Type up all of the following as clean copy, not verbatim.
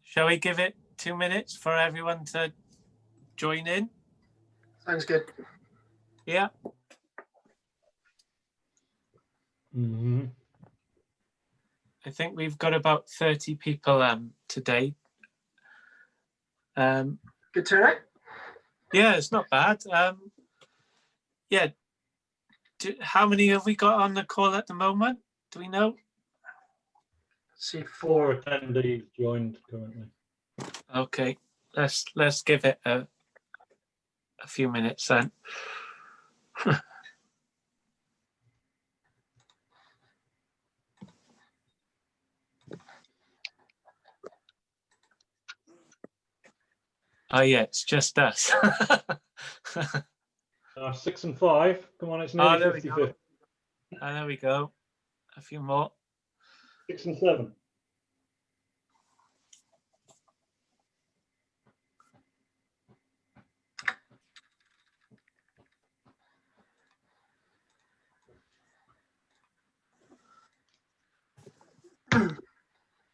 Shall we give it 2 minutes for everyone to join in? Sounds good. Yeah. I think we've got about 30 people today. Good turnout. Yeah, it's not bad. Yeah. How many have we got on the call at the moment? Do we know? Let's see, 4 attendees joined currently. Okay, let's give it a few minutes then. Oh yeah, it's just us. 6 and 5. Come on, it's nearly there 50-50. There we go. A few more. 6 and 7.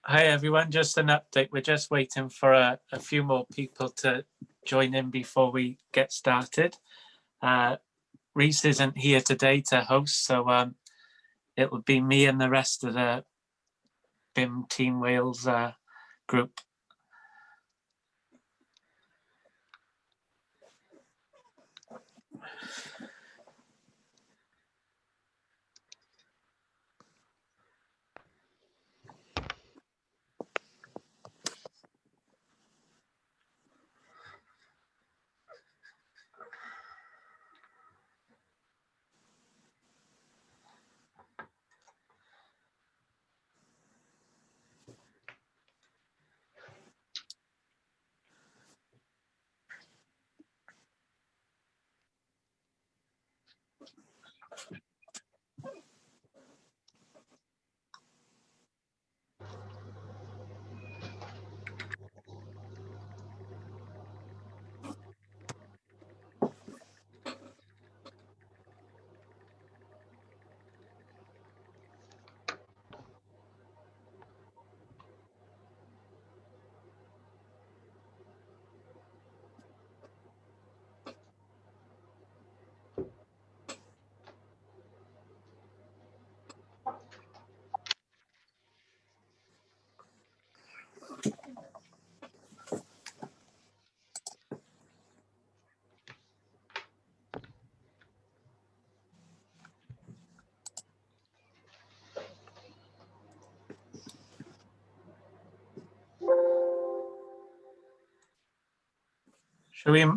Hi everyone, just an update. We're just waiting for a few more people to join in before we get started. Reese isn't here today to host, so it will be me and the rest of the BIM Team Wales group.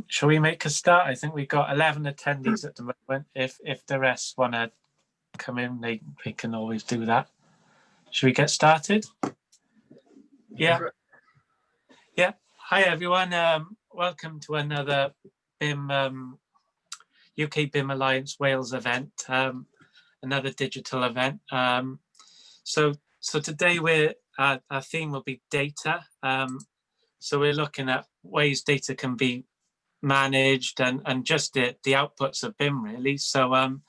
Shall we make a start? I think we've got 11 attendees at the moment. If the rest want to come in, they can always do that. Should we get started? Yeah. Yeah. Hi everyone. Welcome to another BIM UKBIMA Alliance Wales event. Another digital event. So today our theme will be data. So we're looking at ways data can be managed and just the outputs of BIM really. So I'm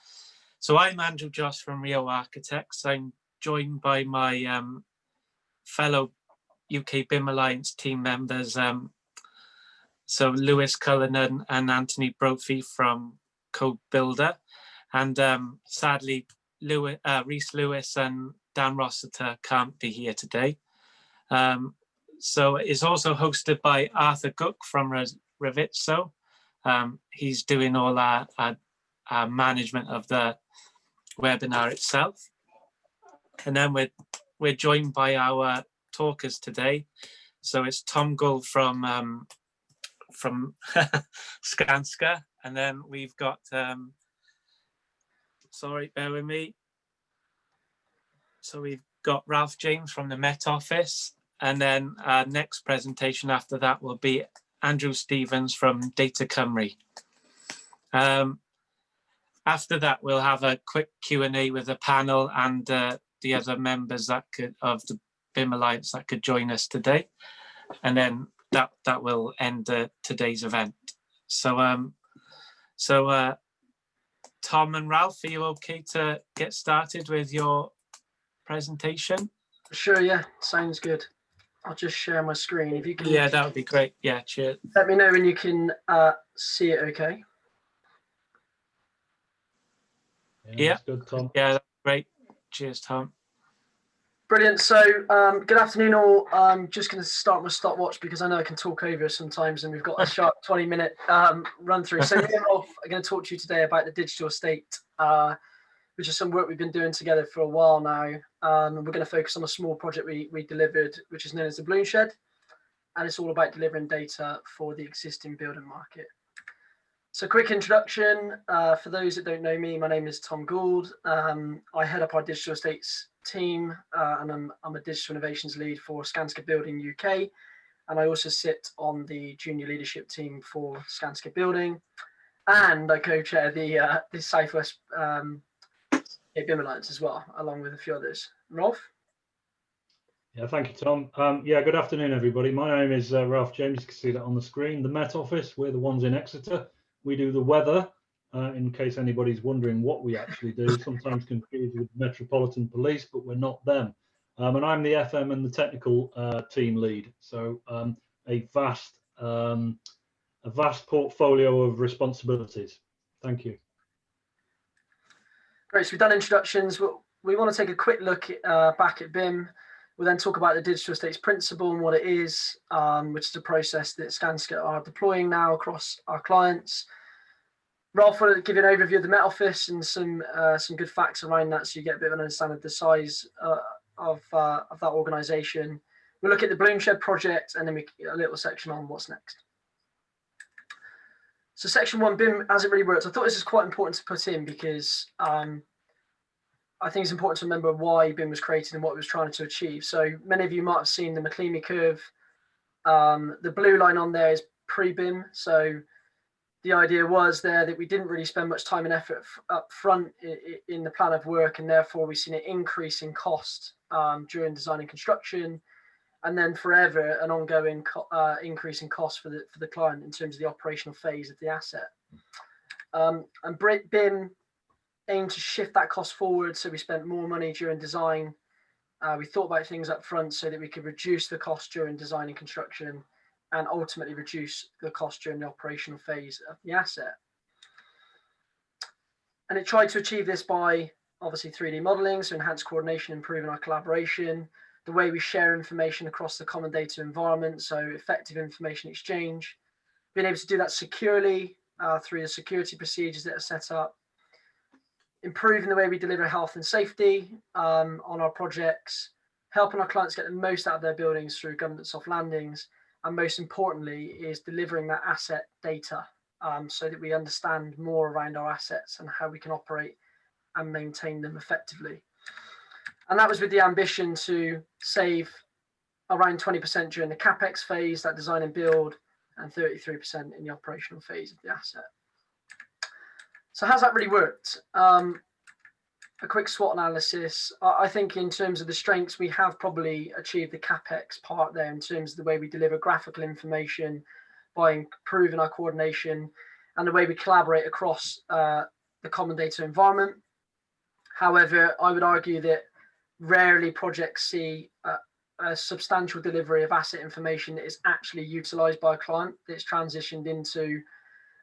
Andrew Joss from Rio Architects. I'm joined by my fellow UK BIM Alliance team members. So Lewis Cullinan and Anthony Brophy from Code Builder, and sadly Rhys Lewis and Dan Rossiter can't be here today. So it's also hosted by Arthur Gook from Revitso. He's doing all our management of the webinar itself. And then we're joined by our talkers today. So it's Tom Gull from Skanska, and then we've got sorry, bear with me. So we've got Ralph James from the Met Office, and then our next presentation after that will be Andrew Stevens from Data Cymru. After that, we'll have a quick Q&A with the panel and the other members of the BIM Alliance that could join us today, and then that will end today's event. So Tom and Ralph, are you okay to get started with your presentation? Sure, yeah, sounds good. I'll just share my screen. If you can, Yeah, that would be great. Yeah, cheers. let me know when you can see it. Okay. Yeah. That's good, Tom. Yeah, that's great. Cheers, Tom. Brilliant. So, good afternoon, all. I'm just going to start my stopwatch because I know I can talk over sometimes, and we've got a sharp 20-minute run through. So, me and Rolf are going to talk to you today about the digital estate, which is some work we've been doing together for a while now. And we're going to focus on a small project we delivered, which is known as the Balloon Shed, and it's all about delivering data for the existing building market. So, quick introduction for those that don't know me. My name is Tom Gould. I head up our digital estates team, and I'm a digital innovations lead for Skanska Building UK, and I also sit on the junior leadership team for Skanska Building, and I co-chair the Southwest UKBIMA Alliance as well, along with a few others. Rolf? Yeah, thank you, Tom. Yeah, good afternoon, everybody. My name is Ralph James. You can see that on the screen. The Met Office, we're the ones in Exeter. We do the weather, in case anybody's wondering what we actually do. Sometimes confused with Metropolitan Police, but we're not them. And I'm the FM and the technical team lead. So a vast portfolio of responsibilities. Thank you. Great. So we've done introductions. We want to take a quick look back at BIM. We'll then talk about the digital estates principle and what it is, which is a process that Skanska are deploying now across our clients. Rolf will give you an overview of the Met Office and some good facts around that, so you get a bit of an understanding of the size of that organisation. We'll look at the Balloon Shed project, and then a little section on what's next. So section 1, BIM as it really works. I thought this is quite important to put in because I think it's important to remember why BIM was created and what it was trying to achieve. So many of you might have seen the McLeamy curve. The blue line on there is pre-BIM. So the idea was there that we didn't really spend much time and effort up front in the plan of work, and therefore we've seen an increase in cost during design and construction, and then forever an ongoing increase in cost for the client in terms of the operational phase of the asset. And BIM aimed to shift that cost forward, so we spent more money during design. We thought about things up front so that we could reduce the cost during design and construction, and ultimately reduce the cost during the operational phase of the asset. And it tried to achieve this by obviously 3D modeling, so enhanced coordination, improving our collaboration, the way we share information across the common data environment, so effective information exchange, being able to do that securely through the security procedures that are set up, improving the way we deliver health and safety on our projects, helping our clients get the most out of their buildings through government soft landings, and most importantly is delivering that asset data so that we understand more around our assets and how we can operate and maintain them effectively. And that was with the ambition to save around 20% during the CapEx phase, that design and build, and 33% in the operational phase of the asset. So how's that really worked? A quick SWOT analysis. I think in terms of the strengths, we have probably achieved the CapEx part there in terms of the way we deliver graphical information by improving our coordination and the way we collaborate across the common data environment. However, I would argue that rarely projects see a substantial delivery of asset information that is actually utilized by a client, that's transitioned into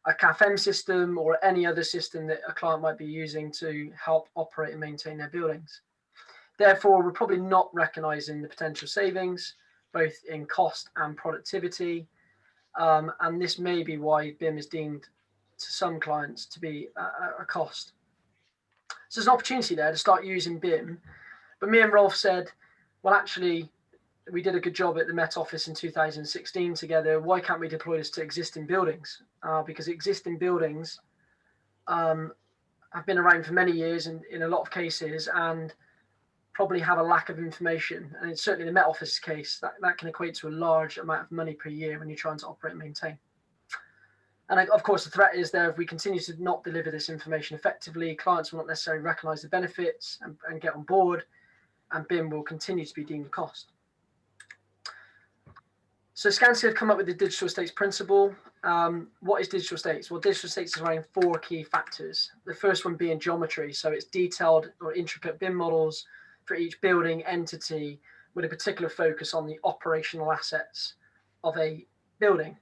a CAFM system or any other system that a client might be using to help operate and maintain their buildings. Therefore, we're probably not recognizing the potential savings, both in cost and productivity. And this may be why BIM is deemed to some clients to be a cost. So there's an opportunity there to start using BIM. But me and Rolf said, well, actually, we did a good job at the Met Office in 2016 together. Why can't we deploy this to existing buildings? Because existing buildings have been around for many years in a lot of cases and probably have a lack of information. And it's certainly the Met Office case, that can equate to a large amount of money per year when you're trying to operate and maintain. And of course, the threat is there, if we continue to not deliver this information effectively, clients will not necessarily recognize the benefits and get on board, and BIM will continue to be deemed a cost. So Skanska have come up with the digital estates principle. What is digital estates? Well, digital estates is around 4 key factors. The first one being geometry. So it's detailed or intricate BIM models for each building, entity, with a particular focus on the operational assets of a building.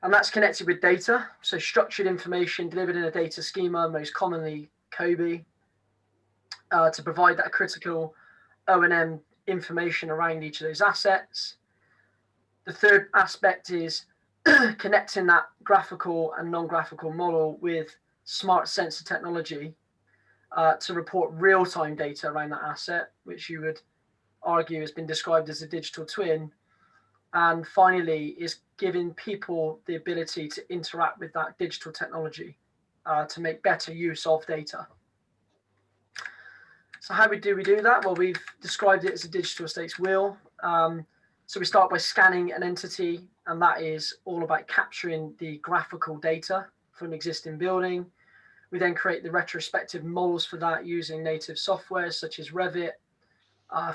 And that's connected with data, so structured information delivered in a data schema, most commonly UKBIMA, to provide that critical O&M information around each of those assets. The third aspect is connecting that graphical and non-graphical model with smart sensor technology to report real-time data around that asset, which you would argue has been described as a digital twin. And finally, is giving people the ability to interact with that digital technology to make better use of data. So how do we do that? Well, we've described it as a digital estates wheel. So we start by scanning an entity, and that is all about capturing the graphical data from an existing building. We then create the retrospective models for that using native software such as Revit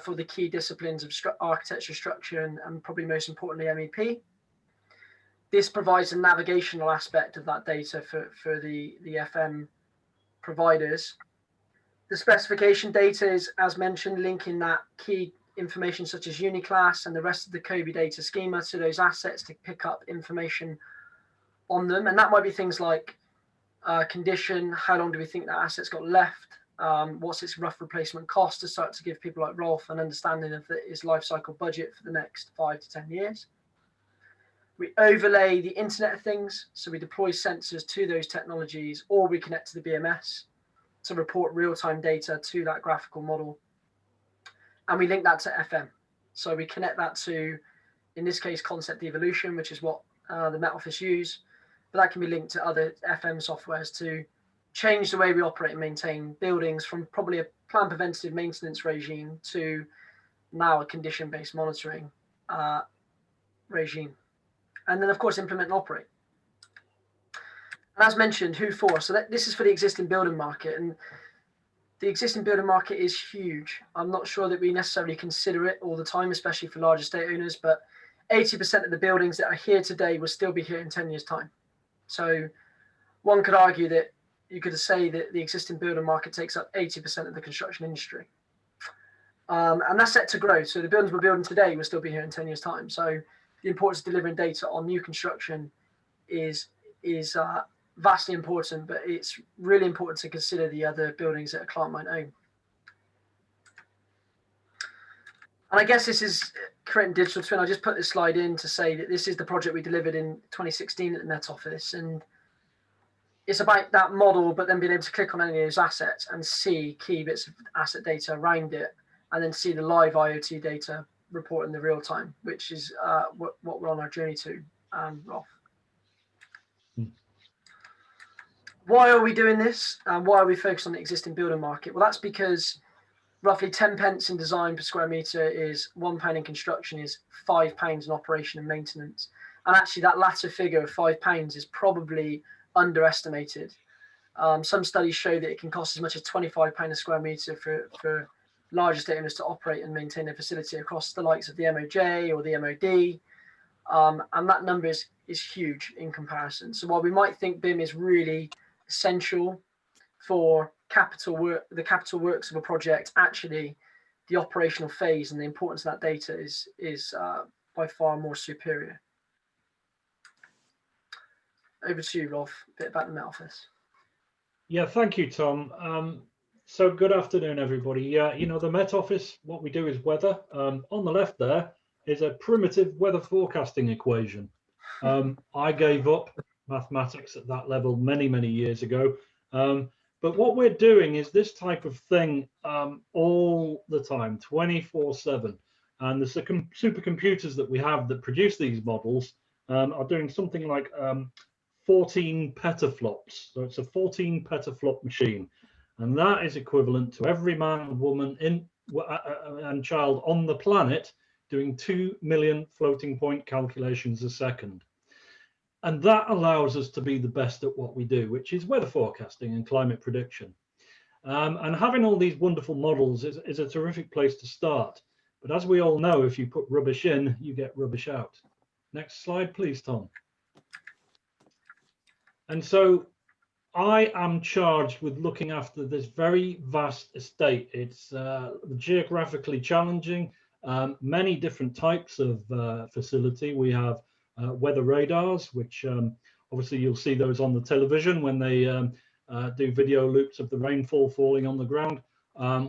for the key disciplines of architecture, structure, and probably most importantly, MEP. This provides a navigational aspect of that data for the FM providers. The specification data is, as mentioned, linking that key information such as Uniclass and the rest of the UKBIMA data schema to those assets to pick up information on them. And that might be things like condition, how long do we think that asset's got left, what's its rough replacement cost, to start to give people like Rolf an understanding of its life cycle budget for the next 5 to 10 years. We overlay the Internet of Things, so we deploy sensors to those technologies, or we connect to the BMS to report real-time data to that graphical model. And we link that to FM. So we connect that to, in this case, Concept Evolution, which is what the Met Office use, but that can be linked to other FM softwares to change the way we operate and maintain buildings from probably a planned preventative maintenance regime to now a condition-based monitoring regime. And then, of course, implement and operate. And as mentioned, who for? So this is for the existing building market. And the existing building market is huge. I'm not sure that we necessarily consider it all the time, especially for large estate owners, but 80% of the buildings that are here today will still be here in 10 years' time. So one could argue that you could say that the existing building market takes up 80% of the construction industry. And that's set to grow. So the buildings we're building today will still be here in 10 years' time. So the importance of delivering data on new construction is vastly important, but it's really important to consider the other buildings that a client might own. And I guess this is creating digital twin. I just put this slide in to say that this is the project we delivered in 2016 at the Met Office. And it's about that model, but then being able to click on any of those assets and see key bits of asset data around it, and then see the live IoT data report in the real time, which is what we're on our journey to, Rolf. Why are we doing this? And why are we focused on the existing building market? Well, that's because roughly 10 pence in design per square meter is £1 in construction, is £5 in operation and maintenance. And actually that latter figure of £5 is probably underestimated. Some studies show that it can cost as much as £25 a square meter for large estate owners to operate and maintain their facility across the likes of the MOJ or the MOD. And that number is huge in comparison. So while we might think BIM is really essential for the capital works of a project, actually the operational phase and the importance of that data is by far more superior. Over to you, Rolf, a bit about the Met Office. Yeah, thank you, Tom. So good afternoon, everybody. You know, the Met Office, what we do is weather. On the left there is a primitive weather forecasting equation. I gave up mathematics at that level many, many years ago. But what we're doing is this type of thing all the time, 24/7. And the supercomputers that we have that produce these models are doing something like 14 petaflops. So it's a 14 petaflop machine. And that is equivalent to every man, woman and child on the planet doing 2 million floating point calculations a second. And that allows us to be the best at what we do, which is weather forecasting and climate prediction. And having all these wonderful models is a terrific place to start. But as we all know, if you put rubbish in, you get rubbish out. Next slide, please, Tom. And so I am charged with looking after this very vast estate. It's geographically challenging. many different types of facility. We have weather radars, which obviously you'll see those on the television when they do video loops of the rainfall falling on the ground.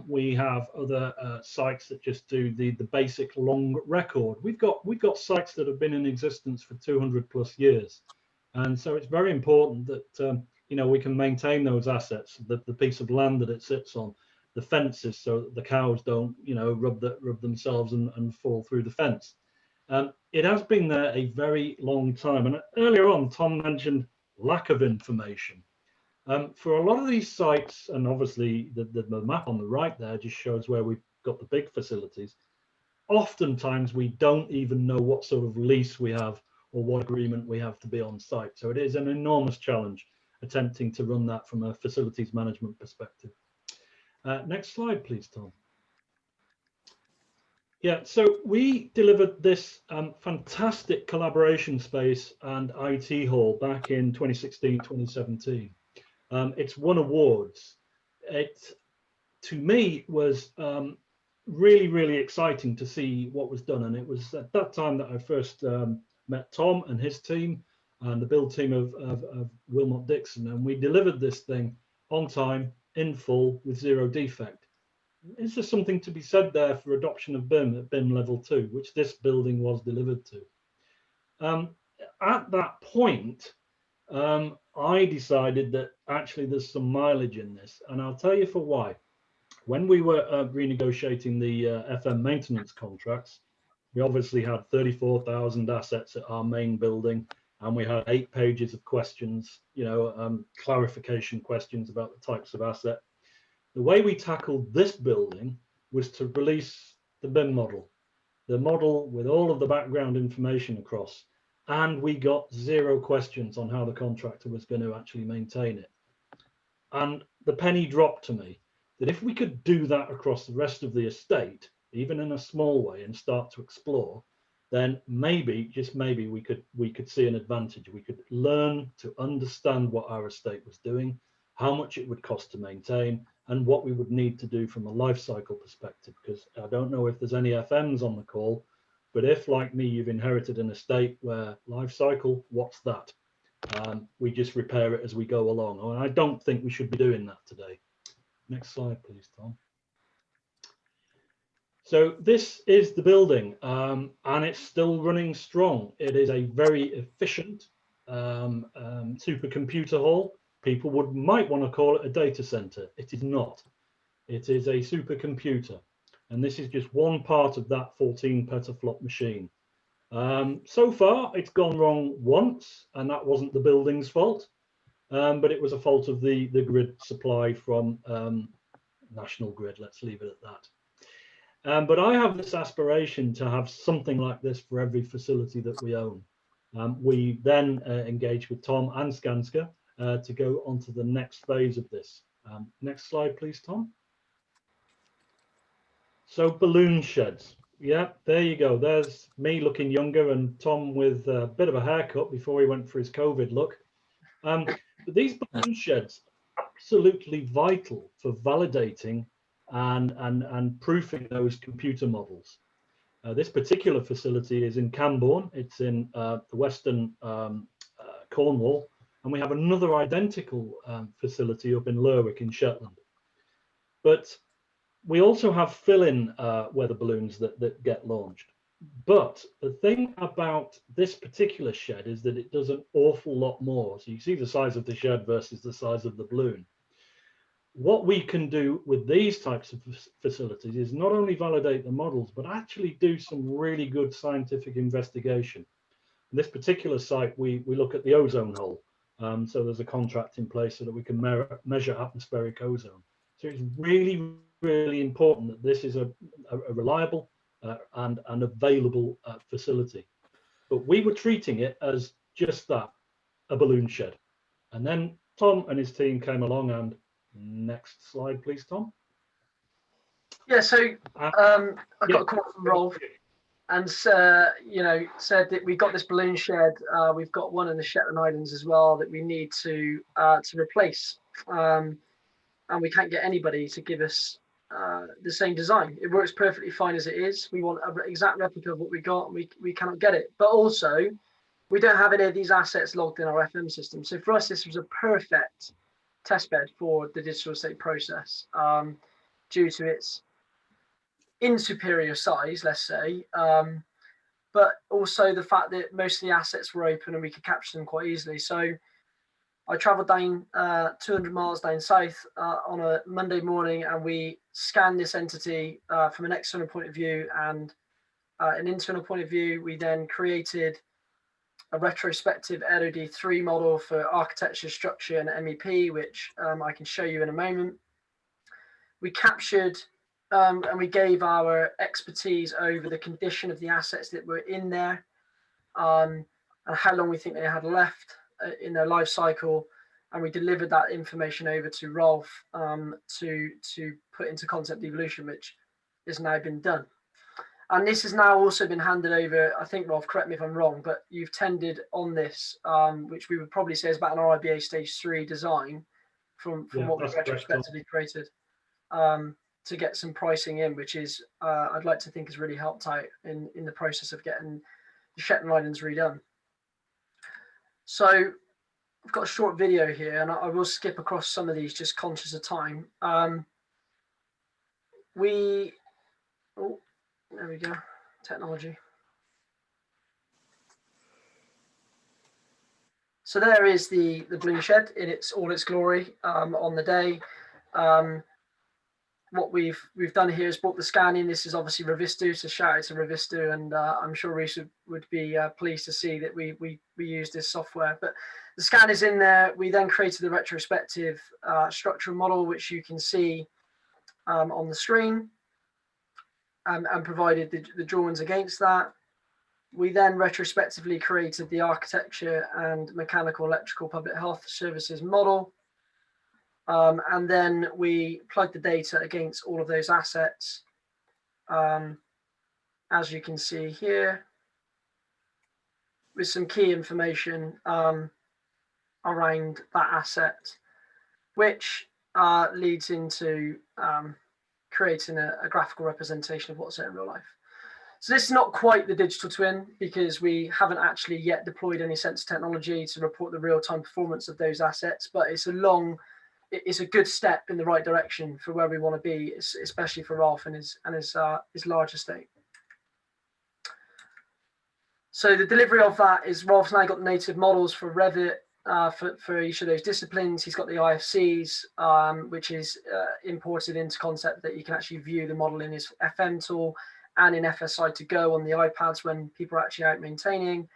We have other sites that just do the basic long record. We've got sites that have been in existence for 200+ years, and so it's very important that we can maintain those assets, the piece of land that it sits on, the fences, so that the cows don't rub themselves and fall through the fence. It has been there a very long time, and earlier on Tom mentioned lack of information. For a lot of these sites, and obviously the map on the right there just shows where we've got the big facilities, oftentimes we don't even know what sort of lease we have or what agreement we have to be on site. So it is an enormous challenge attempting to run that from a facilities management perspective. Next slide, please, Tom. Yeah, so we delivered this fantastic collaboration space and IT hall back in 2016, 2017. It's won awards. It, to me, was really, really exciting to see what was done. And it was at that time that I first met Tom and his team and the build team of Wilmot Dixon. And we delivered this thing on time, in full, with 0 defect. Is there something to be said there for adoption of BIM at BIM level 2, which this building was delivered to? At that point, I decided that actually there's some mileage in this, and I'll tell you for why. When we were renegotiating the FM maintenance contracts, we obviously had 34,000 assets at our main building, and we had 8 pages of questions, clarification questions about the types of asset. The way we tackled this building was to release the BIM model, the model with all of the background information across, and we got 0 questions on how the contractor was going to actually maintain it. And the penny dropped to me that if we could do that across the rest of the estate, even in a small way, and start to explore, then maybe, just maybe, we could see an advantage. We could learn to understand what our estate was doing, how much it would cost to maintain, and what we would need to do from a life cycle perspective. Because I don't know if there's any FMs on the call, but if, like me, you've inherited an estate where life cycle, what's that? We just repair it as we go along. And I don't think we should be doing that today. Next slide, please, Tom. So this is the building, and it's still running strong. It is a very efficient supercomputer hall. People might want to call it a data center. It is not. It is a supercomputer. And this is just one part of that 14 petaflop machine. So far, it's gone wrong once, and that wasn't the building's fault, but it was a fault of the grid supply from National Grid. Let's leave it at that. But I have this aspiration to have something like this for every facility that we own. We then engage with Tom and Skanska to go on to the next phase of this. Next slide, please, Tom. So balloon sheds. Yeah, there you go. There's me looking younger and Tom with a bit of a haircut before he went for his COVID look. But these balloon sheds are absolutely vital for validating and proofing those computer models. This particular facility is in Camborne. It's in the western Cornwall, and we have another identical facility up in Lerwick in Shetland. But we also have fill-in weather balloons that get launched. But the thing about this particular shed is that it does an awful lot more. So you see the size of the shed versus the size of the balloon. What we can do with these types of facilities is not only validate the models, but actually do some really good scientific investigation. In this particular site, we look at the ozone hole. So there's a contract in place so that we can measure atmospheric ozone. So it's really, really important that this is a reliable and available facility. But we were treating it as just that, a balloon shed. And then Tom and his team came along and next slide, please, Tom. Yeah, so I got a call from Rolf and said that we got this balloon shed. We've got one in the Shetland Islands as well that we need to replace. And we can't get anybody to give us the same design. It works perfectly fine as it is. We want an exact replica of what we got, and we cannot get it. But also, we don't have any of these assets logged in our FM system. So for us, this was a perfect testbed for the digital estate process, due to its inferior size, let's say, but also the fact that most of the assets were open and we could capture them quite easily. So I travelled down 200 miles down south on a Monday morning, and we scanned this entity from an external point of view and an internal point of view. We then created a retrospective LOD3 model for architecture, structure, and MEP, which I can show you in a moment. We captured and we gave our expertise over the condition of the assets that were in there, and how long we think they had left in their life cycle, and we delivered that information over to Rolf to put into concept evolution, which has now been done. And this has now also been handed over, I think, Rolf, correct me if I'm wrong, but you've tendered on this, which we would probably say is about an RIBA stage 3 design from what we've retrospectively created, to get some pricing in, which is, I'd like to think, has really helped out in the process of getting the Shetland Islands redone. So I've got a short video here, and I will skip across some of these, just conscious of time. There we go, technology. So there is the balloon shed in all its glory on the day. What we've done here is brought the scan in. This is obviously Revistu, so shout out to Revistu, and I'm sure Reese would be pleased to see that we use this software. But the scan is in there. We then created the retrospective structural model, which you can see on the screen, and provided the drawings against that. We then retrospectively created the architecture and mechanical electrical public health services model. And then we plugged the data against all of those assets, as you can see here, with some key information around that asset, which leads into creating a graphical representation of what's in real life. So this is not quite the digital twin, because we haven't actually yet deployed any sensor technology to report the real-time performance of those assets, but it's a good step in the right direction for where we want to be, especially for Rolf and his large estate. So the delivery of that is Rolf's now got the native models for Revit for each of those disciplines. He's got the IFCs, which is imported into concept that you can actually view the model in his FM tool and in FSI to go on the iPads when people are actually out maintaining,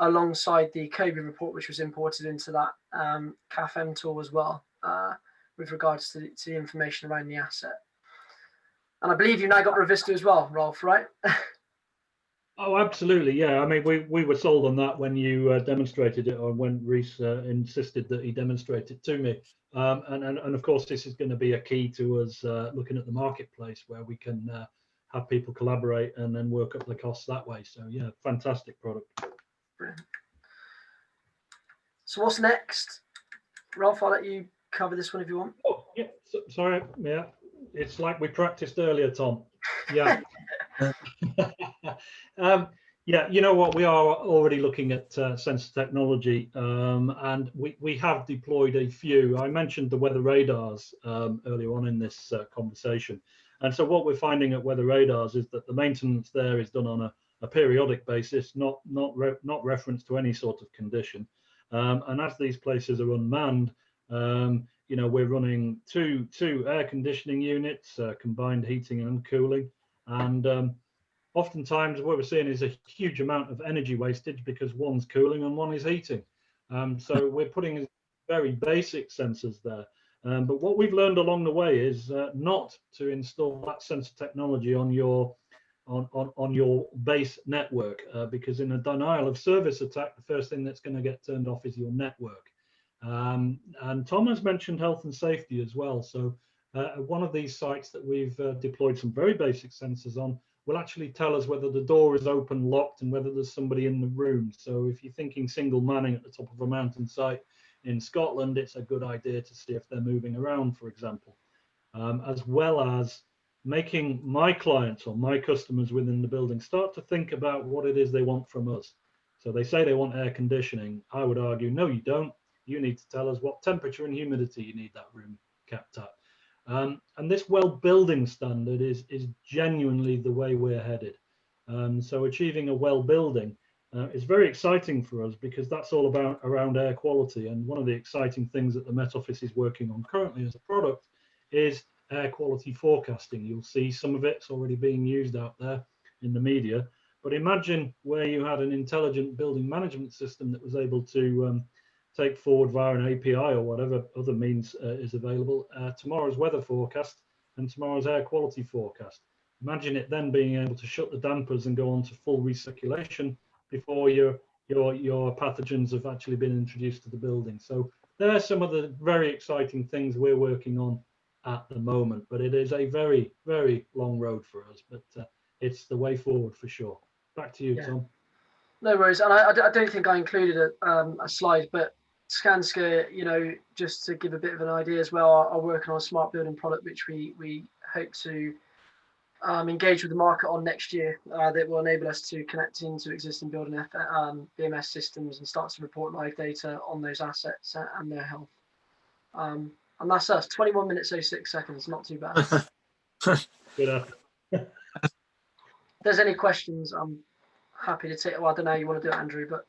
alongside the UKBIMA report, which was imported into that CAFM tool as well, with regards to the information around the asset. And I believe you've now got Revistu as well, Rolf, right? Oh, absolutely, yeah. I mean, we were sold on that when you demonstrated it, or when Reese insisted that he demonstrate it to me. And of course, this is going to be a key to us looking at the marketplace, where we can have people collaborate and then work up the costs that way. So yeah, fantastic product. Brilliant. So what's next? Rolf, I'll let you cover this one if you want. Oh, yeah, sorry, yeah. It's like we practiced earlier, Tom. Yeah. Yeah, you know what, we are already looking at sensor technology, and we have deployed a few. I mentioned the weather radars earlier on in this conversation, and so what we're finding at weather radars is that the maintenance there is done on a periodic basis, not reference to any sort of condition, and as these places are unmanned, you know, we're running two air conditioning units, combined heating and cooling, and oftentimes what we're seeing is a huge amount of energy wastage because one's cooling and one is heating. So we're putting very basic sensors there. But what we've learned along the way is not to install that sensor technology on your base network, because in a denial of service attack, the first thing that's going to get turned off is your network. And Tom has mentioned health and safety as well. So one of these sites that we've deployed some very basic sensors on will actually tell us whether the door is open, locked, and whether there's somebody in the room. So if you're thinking single manning at the top of a mountain site in Scotland, it's a good idea to see if they're moving around, for example. as well as making my clients or my customers within the building start to think about what it is they want from us. So they say they want air conditioning. I would argue, no, you don't. You need to tell us what temperature and humidity you need that room kept at. And this well building standard is genuinely the way we're headed. So achieving a well building is very exciting for us, because that's all about around air quality. And one of the exciting things that the Met Office is working on currently as a product is air quality forecasting. You'll see some of it's already being used out there in the media. But imagine where you had an intelligent building management system that was able to take forward via an API or whatever other means is available tomorrow's weather forecast and tomorrow's air quality forecast. Imagine it then being able to shut the dampers and go on to full recirculation before your pathogens have actually been introduced to the building. So there are some of the very exciting things we're working on at the moment, but it is a very, very long road for us, but it's the way forward for sure. Back to you, Yeah. Tom. No worries. And I don't think I included a slide, but Skanska, just to give a bit of an idea as well, are working on a smart building product, which we hope to engage with the market on next year, that will enable us to connect into existing building BMS systems and start to report live data on those assets and their health. And that's us, 21 minutes, 06 seconds, not too bad. Good. If there's any questions, I'm happy to take. Well, I don't know how you want to do it, Andrew, but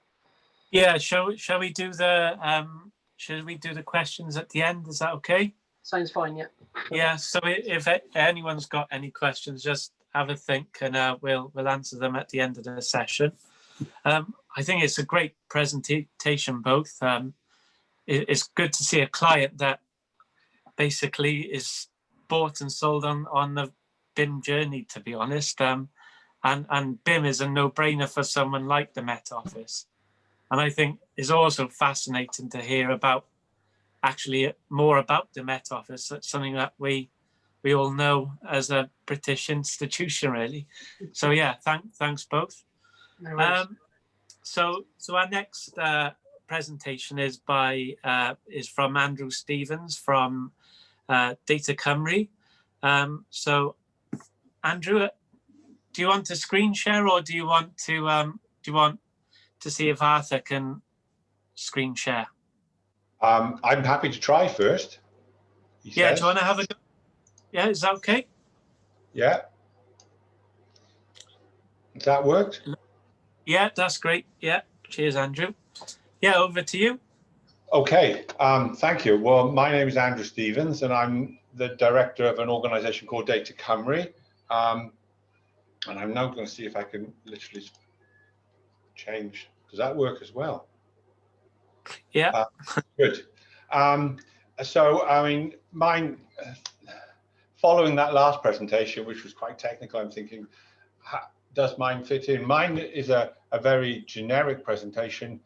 Yeah, shall we do the questions at the end? Is that okay? sounds fine. Yeah. Yeah. So if anyone's got any questions, just have a think, and we'll answer them at the end of the session. I think it's a great presentation, both. It's good to see a client that basically is bought and sold on the BIM journey, to be honest. And BIM is a no-brainer for someone like the Met Office. And I think it's also fascinating to hear about actually more about the Met Office. That's something that we all know as a British institution, really. So yeah, thanks both. No worries. So our next presentation is from Andrew Stevens from Data Cymru. So Andrew, do you want to screen share, or do you want to see if Arthur can screen share? I'm happy to try first. Yeah, do you want to have a go? Yeah, is that okay? Yeah. That worked? Yeah, that's great. Yeah, cheers, Andrew. Yeah, over to you. Okay, thank you. Well, my name is Andrew Stevens, and I'm the director of an organization called Data Cymru. And I'm now going to see if I can literally change. Does that work as well? Yeah. Good. So, I mean, mine, following that last presentation, which was quite technical, I'm thinking, does mine fit in? Mine is a very generic presentation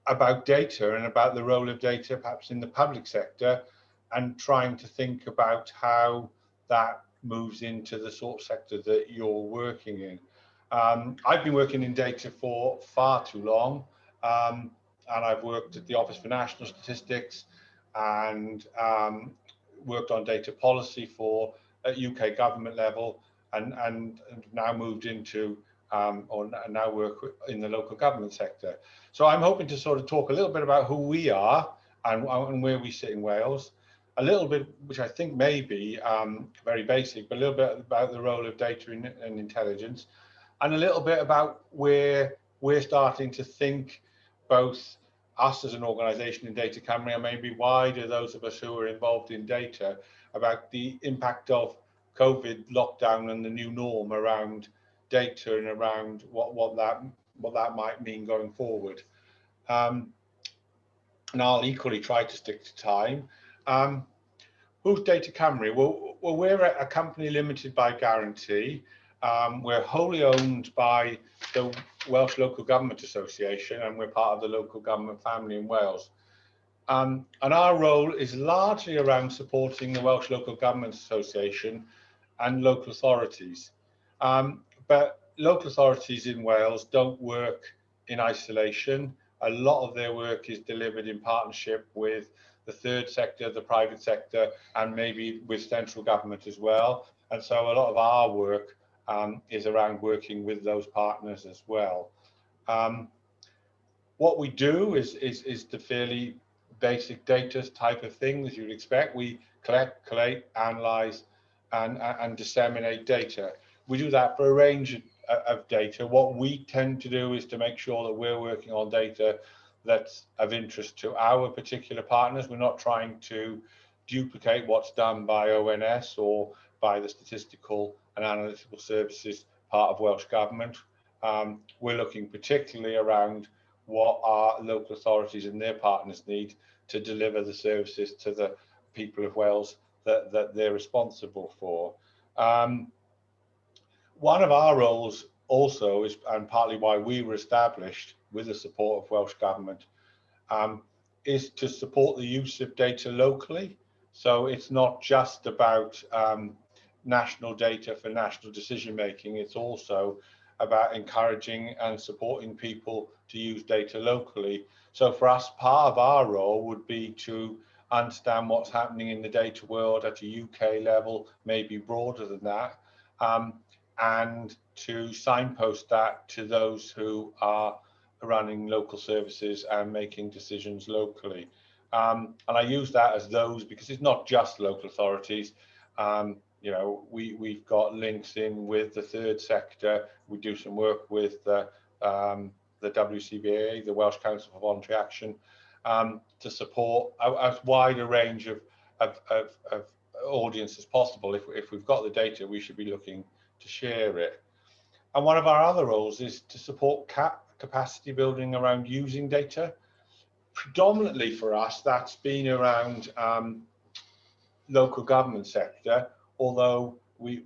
about data and about the role of data, perhaps in the public sector, and trying to think about how that moves into the sort of sector that you're working in. I've been working in data for far too long, and I've worked at the Office for National Statistics and worked on data policy at UK government level, and now moved into or now work in the local government sector. So I'm hoping to sort of talk a little bit about who we are and where we sit in Wales, a little bit, which I think may be very basic, but a little bit about the role of data and intelligence, and a little bit about where we're starting to think, both us as an organisation in Data Cymru and maybe wider those of us who are involved in data, about the impact of COVID lockdown and the new norm around data and around what that might mean going forward. And I'll equally try to stick to time. Who's Data Cymru? Well, we're a company limited by guarantee. We're wholly owned by the Welsh Local Government Association, and we're part of the local government family in Wales. And our role is largely around supporting the Welsh Local Government Association and local authorities. But local authorities in Wales don't work in isolation. A lot of their work is delivered in partnership with the third sector, the private sector, and maybe with central government as well. And so a lot of our work is around working with those partners as well. What we do is the fairly basic data type of thing as you'd expect. We collect, collate, analyze, and disseminate data. We do that for a range of data. What we tend to do is to make sure that we're working on data that's of interest to our particular partners. We're not trying to duplicate what's done by ONS or by the Statistical and Analytical Services part of Welsh Government. We're looking particularly around what our local authorities and their partners need to deliver the services to the people of Wales that they're responsible for. One of our roles also is, and partly why we were established with the support of Welsh Government, is to support the use of data locally. So it's not just about national data for national decision making, it's also about encouraging and supporting people to use data locally. So for us, part of our role would be to understand what's happening in the data world at a UK level, maybe broader than that, and to signpost that to those who are running local services and making decisions locally. And I use that as those because it's not just local authorities. You know, we've got links in with the third sector. We do some work with the WCBA, the Welsh Council for Voluntary Action, to support a wider range of audience as possible. If we've got the data, we should be looking to share it. And one of our other roles is to support capacity building around using data. Predominantly for us, that's been around local government sector, although we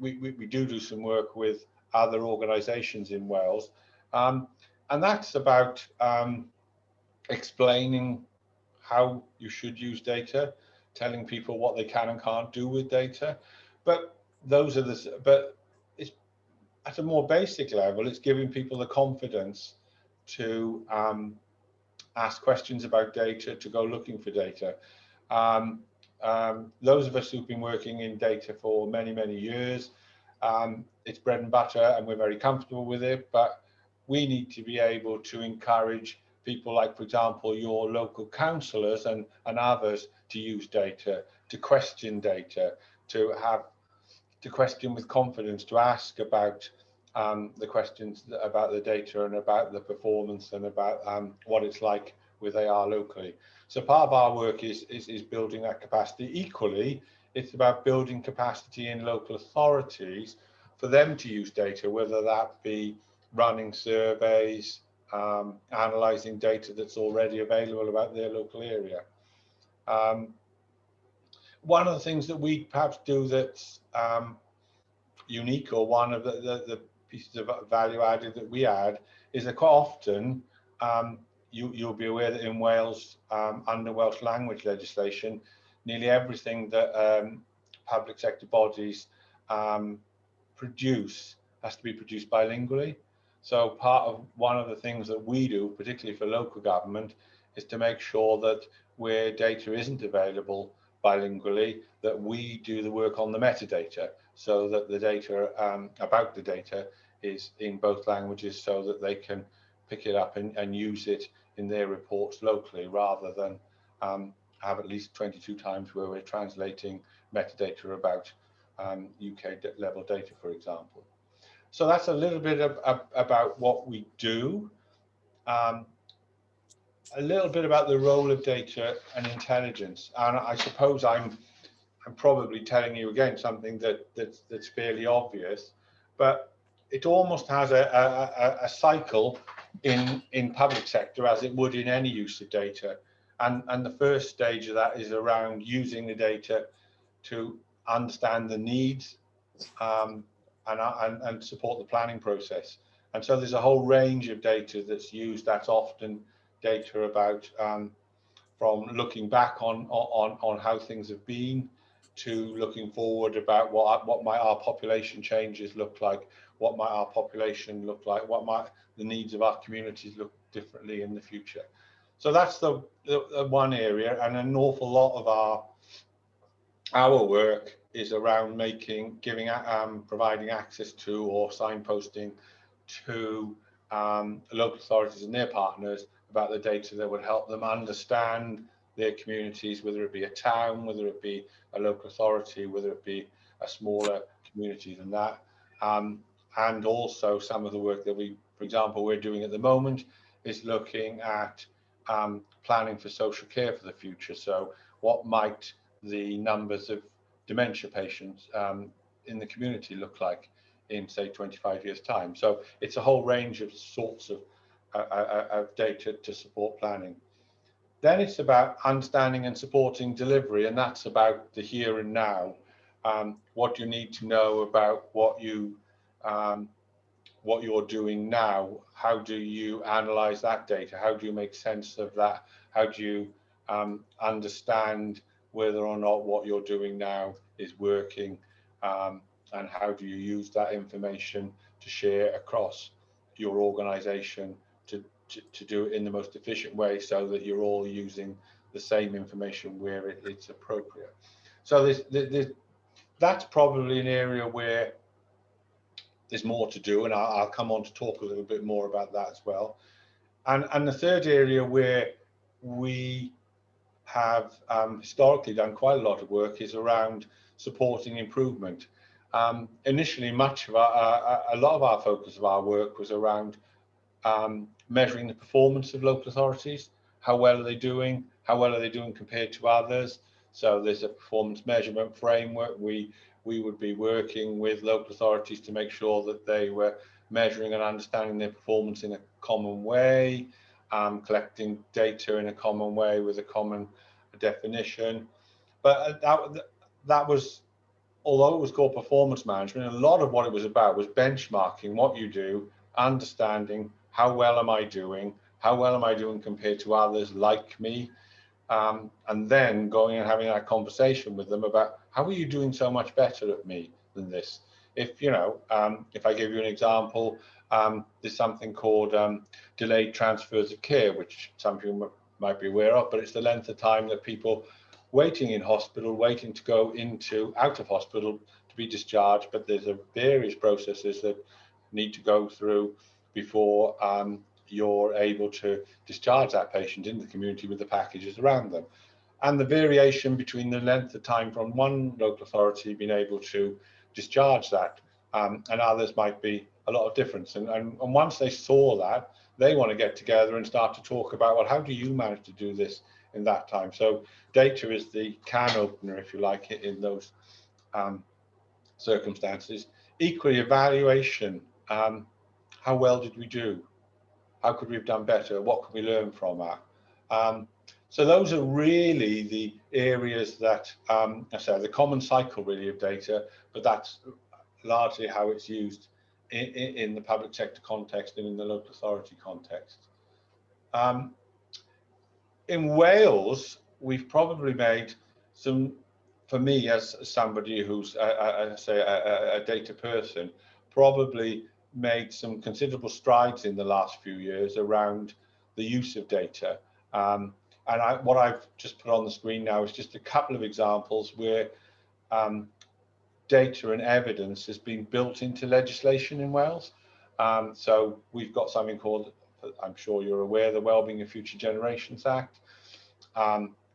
do some work with other organisations in Wales. And that's about explaining how you should use data, telling people what they can and can't do with data. But it's at a more basic level, it's giving people the confidence to ask questions about data, to go looking for data. Those of us who've been working in data for many, many years, it's bread and butter and we're very comfortable with it, but we need to be able to encourage people like, for example, your local councillors and others to use data, to question data, to question with confidence, to ask about the questions about the data and about the performance and about what it's like with AR locally. So part of our work is building that capacity. Equally, it's about building capacity in local authorities for them to use data, whether that be running surveys, analysing data that's already available about their local area. One of the things that we perhaps do that's unique, or one of the pieces of value added that we add, is that quite often you'll be aware that in Wales, under Welsh language legislation, nearly everything that public sector bodies produce has to be produced bilingually. So one of the things that we do, particularly for local government, is to make sure that where data isn't available bilingually, that we do the work on the metadata, so that the data about the data is in both languages, so that they can pick it up and use it in their reports locally, rather than have at least 22 times where we're translating metadata about UK level data, for example. So that's a little bit about what we do. A little bit about the role of data and intelligence, and I suppose I'm probably telling you again something that's fairly obvious, but it almost has a cycle in public sector as it would in any use of data, and the first stage of that is around using the data to understand the needs and support the planning process. And so there's a whole range of data that's used. That's often data about from looking back on how things have been, to looking forward about what might our population changes look like, what might our population look like, what might the needs of our communities look differently in the future. So that's the one area, and an awful lot of our work is around providing access to or signposting to local authorities and their partners about the data that would help them understand their communities, whether it be a town, whether it be a local authority, whether it be a smaller community than that. And also some of the work that for example, we're doing at the moment is looking at planning for social care for the future. So what might the numbers of dementia patients in the community look like in, say, 25 years' time? So it's a whole range of sorts of data to support planning. Then it's about understanding and supporting delivery, and that's about the here and now. What you need to know about what you're doing now. How do you analyze that data? How do you make sense of that? How do you understand whether or not what you're doing now is working? And how do you use that information to share across your organization to do it in the most efficient way, so that you're all using the same information where it's appropriate. So that's probably an area where there's more to do, and I'll come on to talk a little bit more about that as well. And the third area where we have historically done quite a lot of work is around supporting improvement. Initially, a lot of our focus of our work was around measuring the performance of local authorities. How well are they doing? How well are they doing compared to others? So there's a performance measurement framework. We would be working with local authorities to make sure that they were measuring and understanding their performance in a common way, collecting data in a common way with a common definition. But that was, although it was called performance management, a lot of what it was about was benchmarking what you do, understanding how well am I doing, how well am I doing compared to others like me, and then going and having that conversation with them about how are you doing so much better at me than this. If if I give you an example, there's something called delayed transfers of care, which some people might be aware of, but it's the length of time that people waiting in hospital, waiting to go out of hospital to be discharged, but there's various processes that need to go through before you're able to discharge that patient in the community with the packages around them. And the variation between the length of time from one local authority being able to discharge that and others might be a lot of difference. And once they saw that, they want to get together and start to talk about, well, how do you manage to do this in that time? So data is the can opener, if you like, in those circumstances. Equally, evaluation. How well did we do? How could we have done better? What could we learn from that? So those are really the areas that, I say, the common cycle really of data, but that's largely how it's used in the public sector context and in the local authority context. In Wales, we've probably made some, for me as somebody who's, a data person, probably made some considerable strides in the last few years around the use of data. And what I've just put on the screen now is just a couple of examples where data and evidence has been built into legislation in Wales. So we've got something called, I'm sure you're aware, the Wellbeing of Future Generations Act,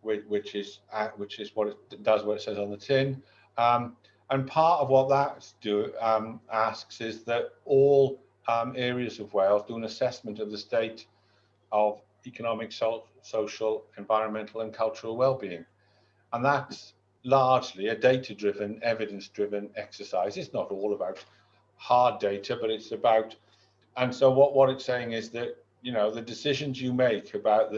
which is what it does, what it says on the tin. And part of what that asks is that all areas of Wales do an assessment of the state of economic, social, environmental and cultural well-being. And that's largely a data-driven, evidence-driven exercise. It's not all about hard data, but it's about, and so what it's saying is that, the decisions you make about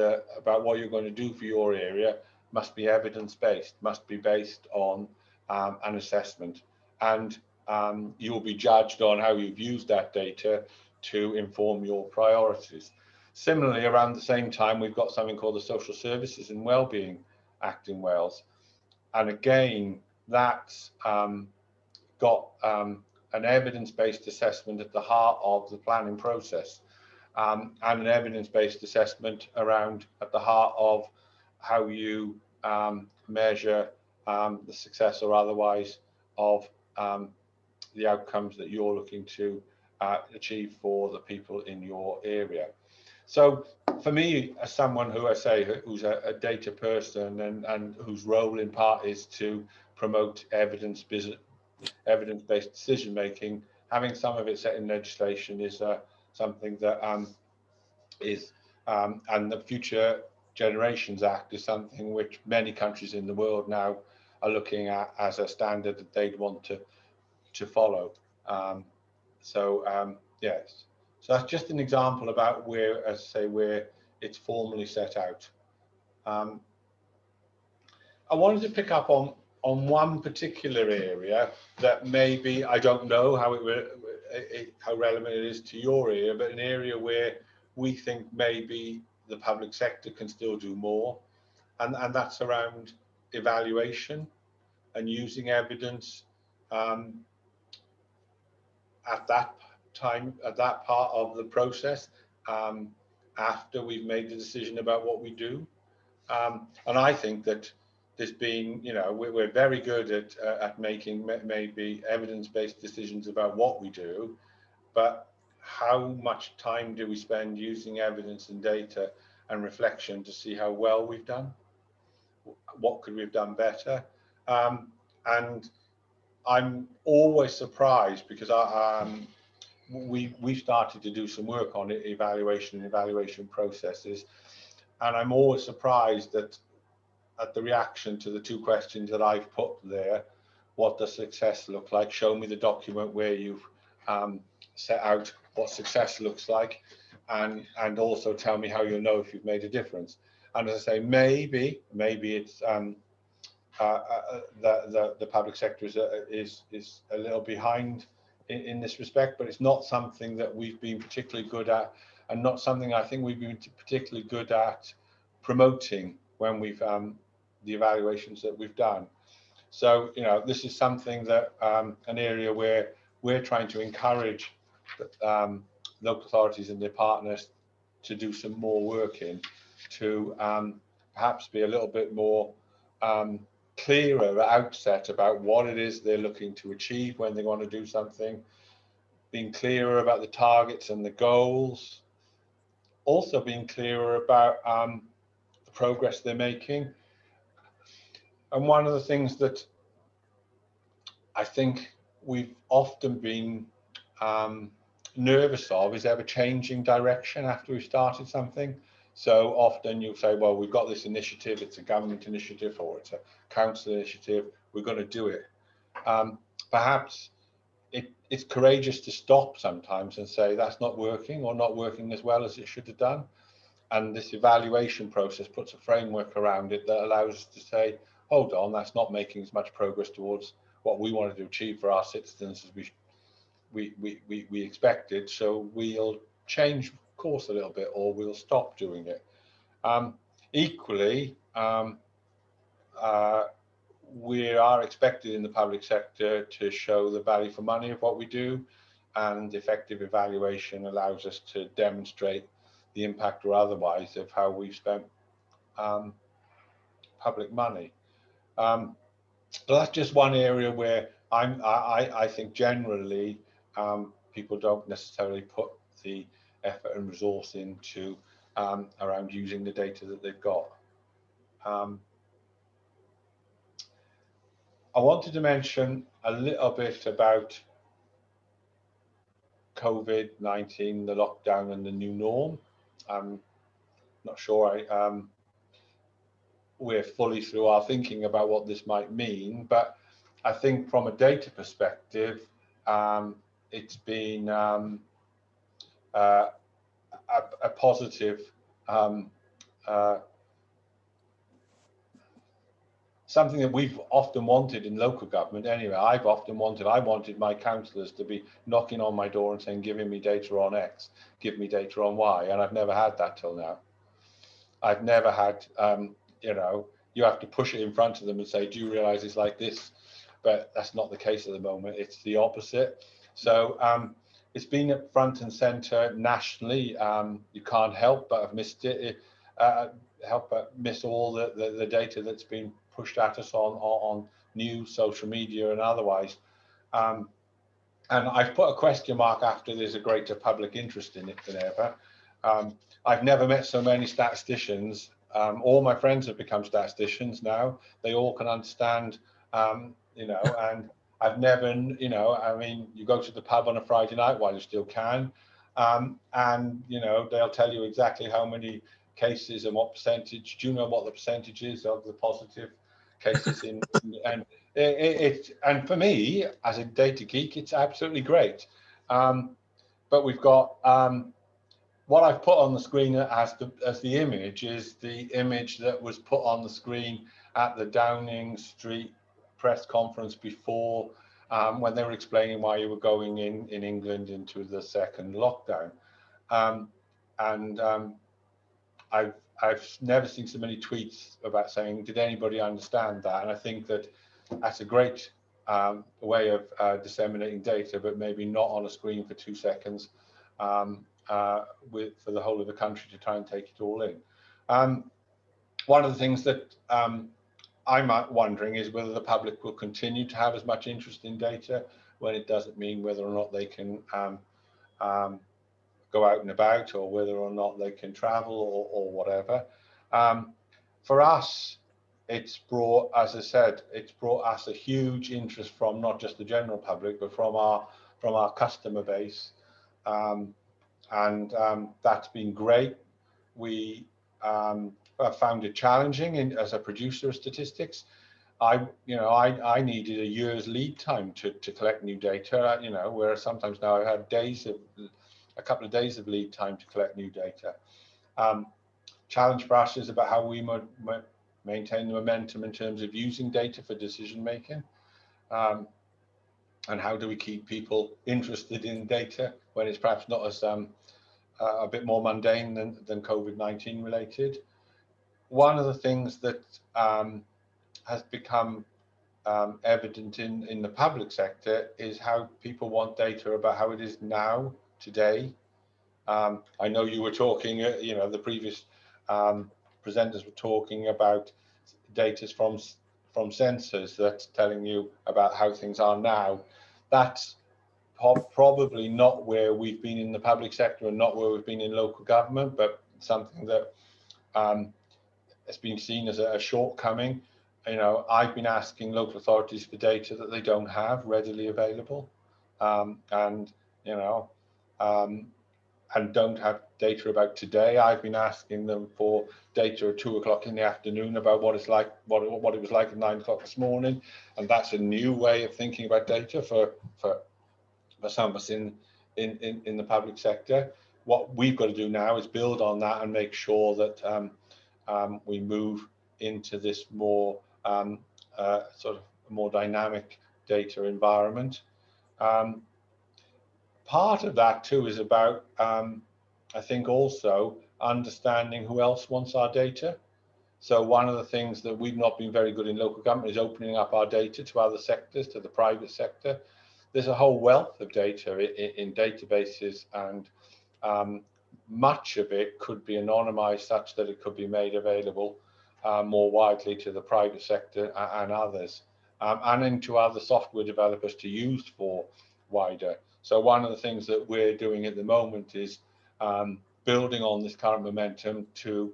what you're going to do for your area must be evidence-based, must be based on an assessment, and you'll be judged on how you've used that data to inform your priorities. Similarly, around the same time, we've got something called the Social Services and Wellbeing Act in Wales. And again, that's got an evidence-based assessment at the heart of the planning process. and an evidence-based assessment around at the heart of how you measure the success or otherwise of the outcomes that you're looking to achieve for the people in your area. So for me, as someone who I say who's a data person and whose role in part is to promote evidence-based decision making, having some of it set in legislation is something that and the Future Generations Act is something which many countries in the world now are looking at as a standard that they'd want to follow. Yes, so that's just an example about where, as I say, where it's formally set out. I wanted to pick up on one particular area that maybe, I don't know how how relevant it is to your area, but an area where we think maybe the public sector can still do more, and that's around evaluation and using evidence at that time, at that part of the process, after we've made the decision about what we do. And I think that there's been, you know, we're very good at making maybe evidence-based decisions about what we do, but how much time do we spend using evidence and data and reflection to see how well we've done? What could we have done better? And I'm always surprised because we started to do some work on evaluation processes, and I'm always surprised at the reaction to the two questions that I've put there. What does success look like? Show me the document where you've set out what success looks like, and also tell me how you'll know if you've made a difference. And as I say, maybe it's the public sector is a little behind in this respect, but it's not something that we've been particularly good at, and not something I think we've been particularly good at promoting when we've the evaluations that we've done. So, you know, this is something that an area where we're trying to encourage local authorities and their partners to do some more work in, to perhaps be a little bit more clearer at outset about what it is they're looking to achieve when they want to do something, being clearer about the targets and the goals, also being clearer about the progress they're making. And one of the things that I think we've often been nervous of is ever changing direction after we've started something. So often you'll say, well, we've got this initiative, it's a government initiative or it's a council initiative, we're going to do it. Perhaps it's courageous to stop sometimes and say that's not working, or not working as well as it should have done. And this evaluation process puts a framework around it that allows us to say, hold on, that's not making as much progress towards what we wanted to achieve for our citizens as we expected. So we'll change course a little bit, or we'll stop doing it. Equally, we are expected in the public sector to show the value for money of what we do, and effective evaluation allows us to demonstrate the impact or otherwise of how we've spent public money. But that's just one area where I think generally people don't necessarily put the effort and resource into around using the data that they've got. I wanted to mention a little bit about COVID-19, the lockdown and the new norm. I'm not sure we're fully through our thinking about what this might mean, but I think from a data perspective, it's been a positive something that we've often wanted in local government anyway. I wanted my councillors to be knocking on my door and saying, giving me data on X, give me data on Y, and I've never had that till now. I've never had, you know, you have to push it in front of them and say, do you realise it's like this? But that's not the case at the moment. It's the opposite. So it's been at front and center nationally. You can't help but have missed it. Help but miss all the data that's been pushed at us on news, social media, and otherwise. And I've put a question mark after there's a greater public interest in it than ever. I've never met so many statisticians. All my friends have become statisticians now. They all can understand, you know, and I've never, you know, I mean, you go to the pub on a Friday night while you still can, and, you know, they'll tell you exactly how many cases and what percentage. Do you know what the percentage is of the positive cases in and and for me as a data geek, it's absolutely great. But we've got what I've put on the screen as the image is the image that was put on the screen at the Downing Street press conference before, when they were explaining why you were going in England into the second lockdown. I've never seen so many tweets about saying, did anybody understand that? And I think that that's a great way of disseminating data, but maybe not on a screen for 2 seconds for the whole of the country to try and take it all in. One of the things that I'm wondering is whether the public will continue to have as much interest in data when it doesn't mean whether or not they can go out and about, or whether or not they can travel, or whatever. For us, it's brought, as I said, it's brought us a huge interest from not just the general public, but from our customer base, and that's been great. We have found it challenging as a producer of statistics. I needed a year's lead time to collect new data, you know, whereas sometimes now I've had a couple of days of lead time to collect new data. Challenge for us is about how we maintain the momentum in terms of using data for decision making, and how do we keep people interested in data when it's perhaps not as a bit more mundane than COVID-19 related. One of the things that has become evident in the public sector is how people want data about how it is now, today. I know you were talking, you know, the previous presenters were talking about data from sensors that's telling you about how things are now. That's probably not where we've been in the public sector and not where we've been in local government, but something that has been seen as a shortcoming. You know, I've been asking local authorities for data that they don't have readily available, and you know, and don't have data about today. I've been asking them for data at 2 o'clock in the afternoon about what it's like, what it was like at 9 o'clock this morning, and that's a new way of thinking about data for some of us in the public sector. What we've got to do now is build on that and make sure that we move into this more sort of more dynamic data environment. Part of that too is about, I think, also understanding who else wants our data. So one of the things that we've not been very good in local government is opening up our data to other sectors, to the private sector. There's a whole wealth of data in databases, and much of it could be anonymized such that it could be made available more widely to the private sector and others, and into other software developers to use for wider. So one of the things that we're doing at the moment is building on this current momentum to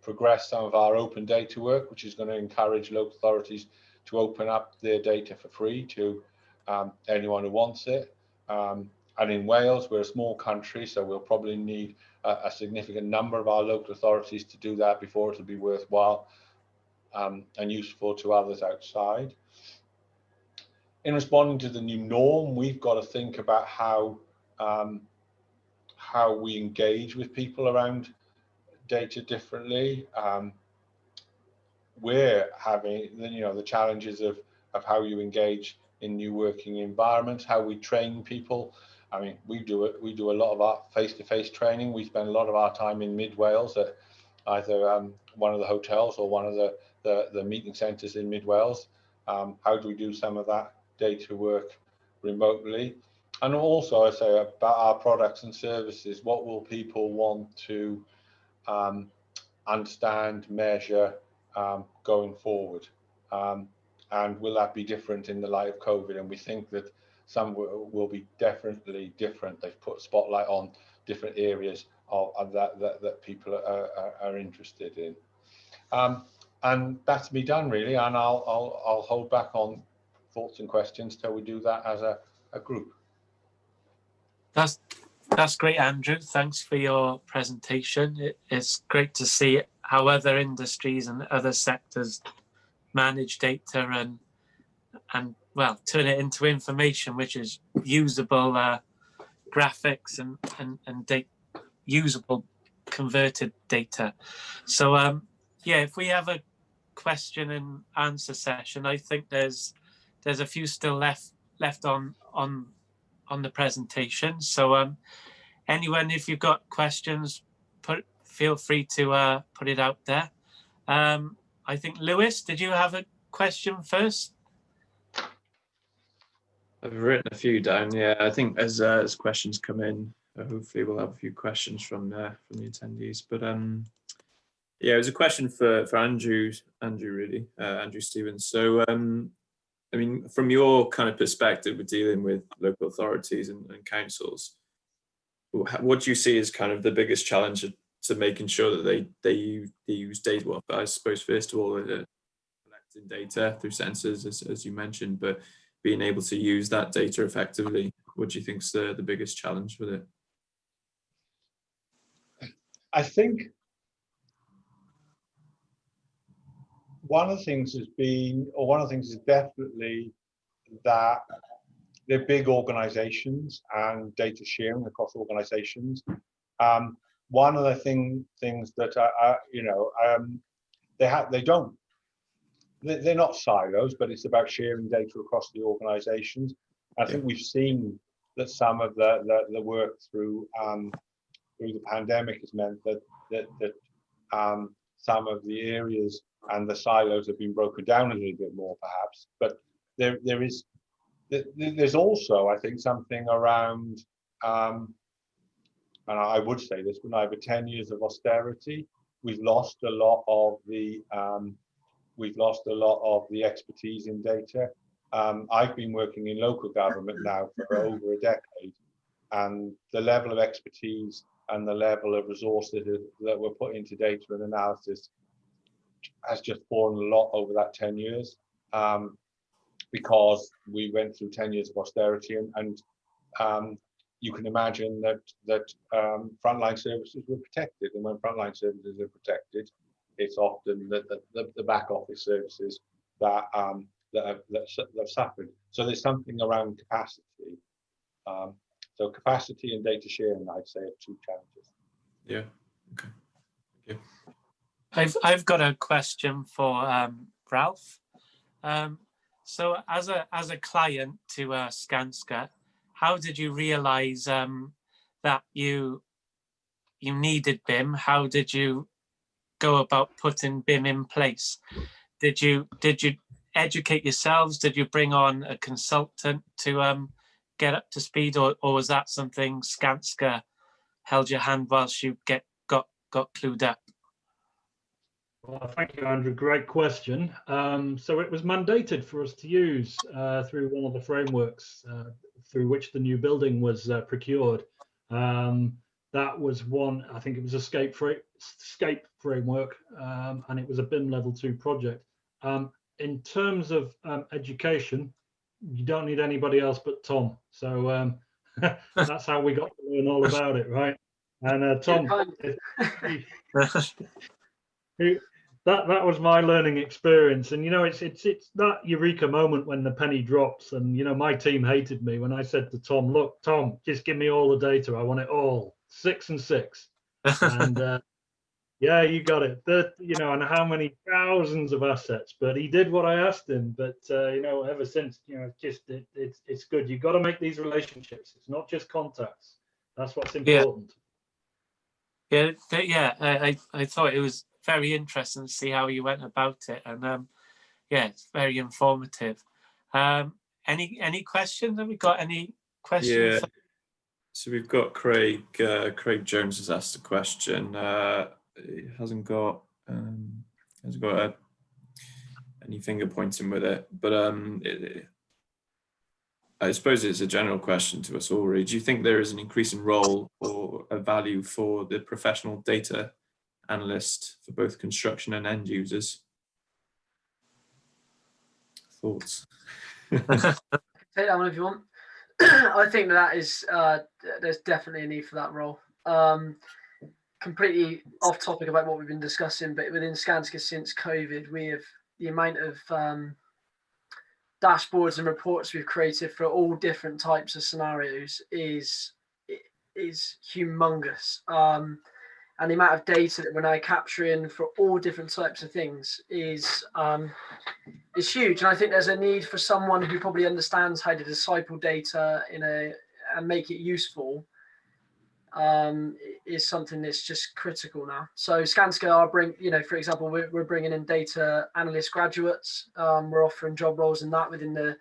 progress some of our open data work, which is going to encourage local authorities to open up their data for free to anyone who wants it. And in Wales, we're a small country, so we'll probably need a significant number of our local authorities to do that before it'll be worthwhile and useful to others outside. In responding to the new norm, we've got to think about how we engage with people around data differently. We're having, you know, the challenges of how you engage in new working environments, how we train people. I mean, we do a lot of our face-to-face training. We spend a lot of our time in Mid Wales at either one of the hotels or one of the meeting centres in Mid Wales. How do we do some of that data work remotely? And also, I say about our products and services, what will people want to understand, measure going forward? And will that be different in the light of COVID? And we think that some will be definitely different. They've put a spotlight on different areas of that people are interested in. And that's me done really. And I'll hold back on thoughts and questions till we do that as a group. That's great, Andrew. Thanks for your presentation. It's great to see how other industries and other sectors manage data and well, turn it into information which is usable graphics and usable converted data. So yeah, if we have a question and answer session, I think there's a few still left on the presentation. So anyone, if you've got questions, feel free to put it out there. I think Lewis, did you have a question first? I've written a few down. Yeah, I think as questions come in, hopefully we'll have a few questions from the attendees. But yeah, it was a question for Andrew really, Andrew Stevens. So I mean, from your kind of perspective with dealing with local authorities and councils, what do you see as kind of the biggest challenge to making sure that they use data? Well, I suppose first of all, collecting data through sensors, as you mentioned, but being able to use that data effectively. What do you think is the biggest challenge with it? I think one of the things has been, or one of the things is definitely that they're big organizations and data sharing across organizations. One of the things that they're not silos, but it's about sharing data across the organizations. I think we've seen that some of the work through the pandemic has meant that some of the areas and the silos have been broken down a little bit more, perhaps. But there's also, I think, something around, and I would say this, but over 10 years of austerity, we've lost a lot of the expertise in data. I've been working in local government now for over a decade, and the level of expertise and the level of resources that were put into data and analysis has just fallen a lot over that 10 years, because we went through 10 years of austerity, and you can imagine that frontline services were protected, and when frontline services are protected, it's often the back office services that have suffered. So there's something around capacity. So capacity and data sharing, I'd say, are two challenges. Yeah. Okay. Thank you. I've got a question for Ralph. So as a client to Skanska, how did you realise that you needed BIM? How did you go about putting BIM in place? Did you educate yourselves? Did you bring on a consultant to get up to speed, or was that something Skanska held your hand whilst you got clued up? Well, thank you, Andrew. Great question. So it was mandated for us to use through one of the frameworks through which the new building was procured. That was one, I think it was Escape framework, and it was a BIM level 2 project. In terms of education, you don't need anybody else but Tom. So that's how we got to learn all about it, right? And Tom, that was my learning experience. And, you know, it's that eureka moment when the penny drops. And, you know, my team hated me when I said to Tom, look, Tom, just give me all the data. I want it all, 6 and 6. And yeah, you got it. You know, and how many thousands of assets, but he did what I asked him. But you know, ever since, you know, it's good. You've got to make these relationships. It's not just contacts. That's what's important. Yeah, I thought it was very interesting to see how you went about it, and yeah, it's very informative. Any questions? Have we got any question? Yeah. So we've got Craig. Craig Jones has asked a question. He hasn't got any finger pointing with it, but I suppose it's a general question to us all. Really. Do you think there is an increasing role or a value for the professional data analyst for both construction and end users? Thoughts? Take that one if you want. I think that is there's definitely a need for that role. Completely off topic about what we've been discussing, but within Skanska since COVID, we have the amount of dashboards and reports we've created for all different types of scenarios is humongous. And the amount of data that we're now capturing for all different types of things is huge. And I think there's a need for someone who probably understands how to disciple data and make it useful. Is something that's just critical now. So Skanska are for example, we're bringing in data analyst graduates. We're offering job roles in that within the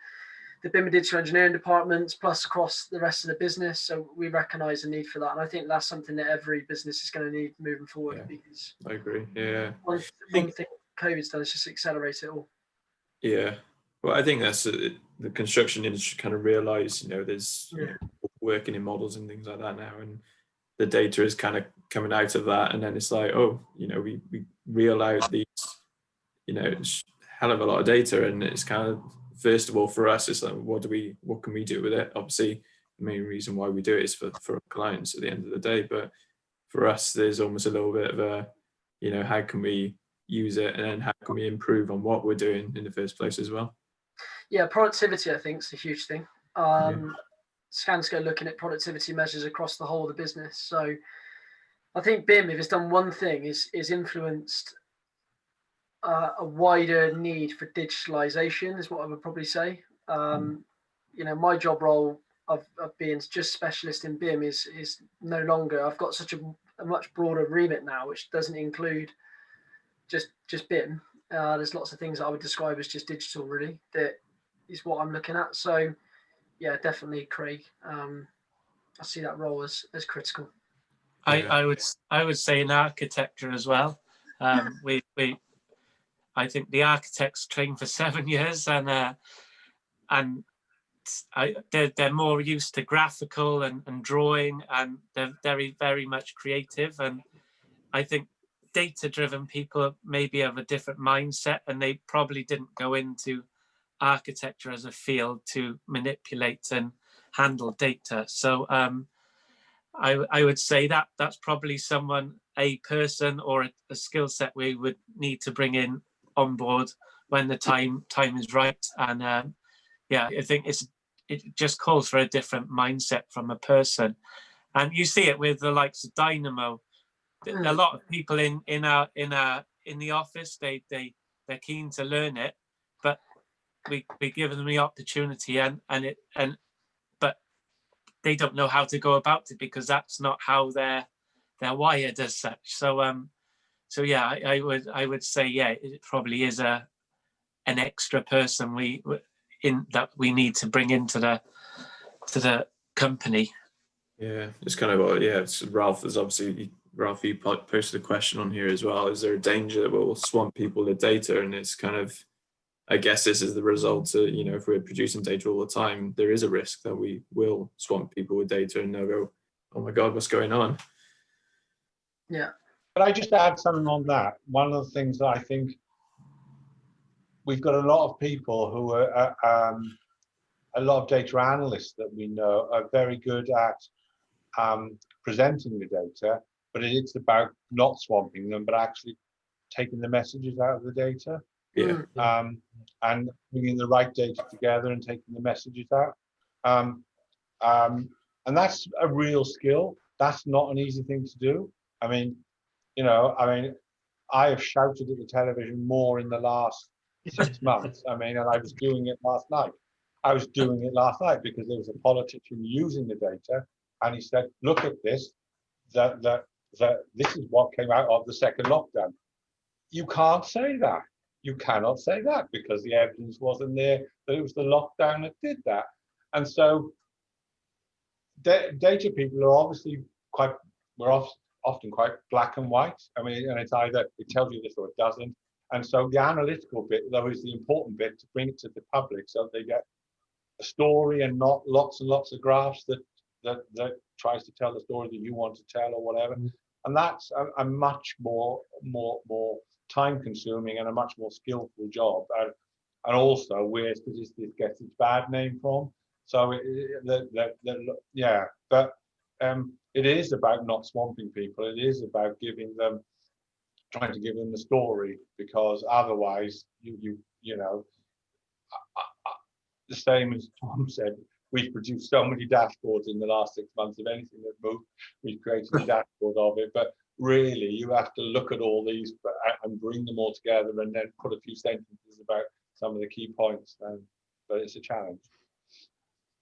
BIMA digital engineering departments, plus across the rest of the business. So we recognise the need for that, and I think that's something that every business is going to need moving forward. Yeah, because I agree. Yeah, one thing COVID's done is just accelerate it all. Yeah, well, I think that's the construction industry kind of realised, there's working in models and things like that now, and the data is kind of coming out of that, and then it's like, we reel out these, hell of a lot of data, and it's kind of, first of all, for us, it's like, what can we do with it? Obviously, the main reason why we do it is for our clients at the end of the day, but for us, there's almost a little bit of a, how can we use it, and then how can we improve on what we're doing in the first place as well? Yeah, productivity, I think, is a huge thing. Skanska looking at productivity measures across the whole of the business. So I think BIM, if it's done one thing, is influenced a wider need for digitalization, is what I would probably say. My job role of being just specialist in BIM is no longer. I've got such a much broader remit now, which doesn't include just BIM. There's lots of things that I would describe as just digital, really. That is what I'm looking at. So yeah, definitely, Craig. I see that role as critical. I would say in architecture as well. I think the architects train for 7 years, and they're more used to graphical and drawing, and they're very, very much creative. And I think data-driven people maybe have a different mindset, and they probably didn't go into architecture as a field to manipulate and handle data. So I would say that's probably a person or a skill set we would need to bring in on board when the time is right. And I think it just calls for a different mindset from a person. And you see it with the likes of Dynamo. A lot of people in the office, they're keen to learn it, but we give them the opportunity, but they don't know how to go about it because that's not how they're wired as such. So I would say it probably is an extra person we need to bring into the company. Yeah, it's kind of it's Ralph. There's obviously Ralph, you posted a question on here as well. Is there a danger that will swamp people with data? And it's kind of, I guess this is the result of, if we're producing data all the time, there is a risk that we will swamp people with data and they'll go, oh my God, what's going on? Yeah. But I just add something on that. One of the things that I think we've got a lot of people who are, a lot of data analysts that we know are very good at presenting the data, but it's about not swamping them, but actually taking the messages out of the data. Yeah. And bringing the right data together and taking the messages out. And that's a real skill. That's not an easy thing to do. I mean, I have shouted at the television more in the last 6 months. And I was doing it last night. Because there was a politician using the data, and he said, look at this, that this is what came out of the second lockdown. You can't say that. You cannot say that because the evidence wasn't there that it was the lockdown that did that. And so data people are obviously often quite black and white. I mean, and it's either it tells you this or it doesn't. And so the analytical bit, though, is the important bit to bring it to the public, so they get a story and not lots and lots of graphs that tries to tell the story that you want to tell or whatever. And that's a much more time consuming and a much more skillful job. And also where statistics gets its bad name from. So yeah, but it is about not swamping people. It is about trying to give them the story, because otherwise you know, the same as Tom said, we've produced so many dashboards in the last 6 months of anything that moved. We've created a dashboard of it, but really you have to look at all these and bring them all together and then put a few sentences about some of the key points. But it's a challenge.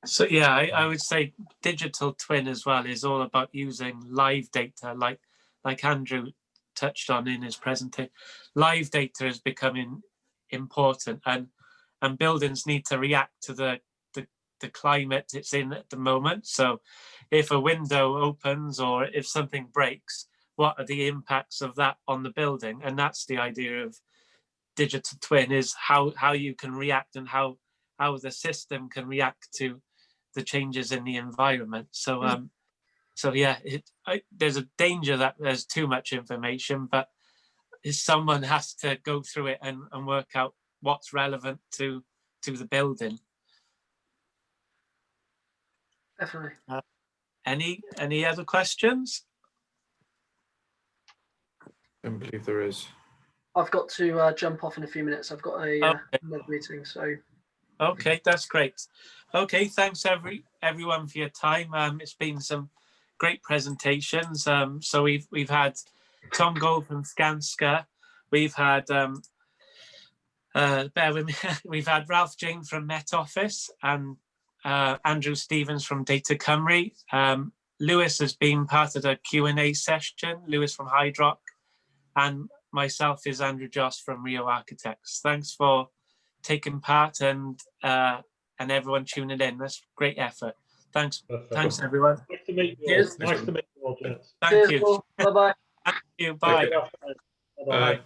So yeah, I would say digital twin as well is all about using live data, like Andrew touched on in his presentation. Live data is becoming important, and buildings need to react to the climate it's in at the moment. So if a window opens or if something breaks, what are the impacts of that on the building? And that's the idea of digital twin, is how you can react and how the system can react to the changes in the environment. So so yeah, there's a danger that there's too much information, but someone has to go through it and work out what's relevant to the building. Definitely. Any other questions? I don't believe there is. I've got to jump off in a few minutes. I've got another meeting. So. Okay, that's great. Okay, thanks everyone for your time. It's been some great presentations. So we've had Tom Gold from Skanska. We've had bear with me. We've had Ralph Jane from Met Office and Andrew Stevens from Data Cymru. Lewis has been part of the Q&A session. Lewis from Hydrock, and myself is Andrew Joss from Rio Architects. Thanks for taking part and everyone tuning in. That's great effort. Thanks. Perfect. Thanks everyone. Nice to meet you all. Cheers. Nice to meet you all, gents. Thank you. Bye bye. Thank you. Bye. Good afternoon. Bye-bye. Bye.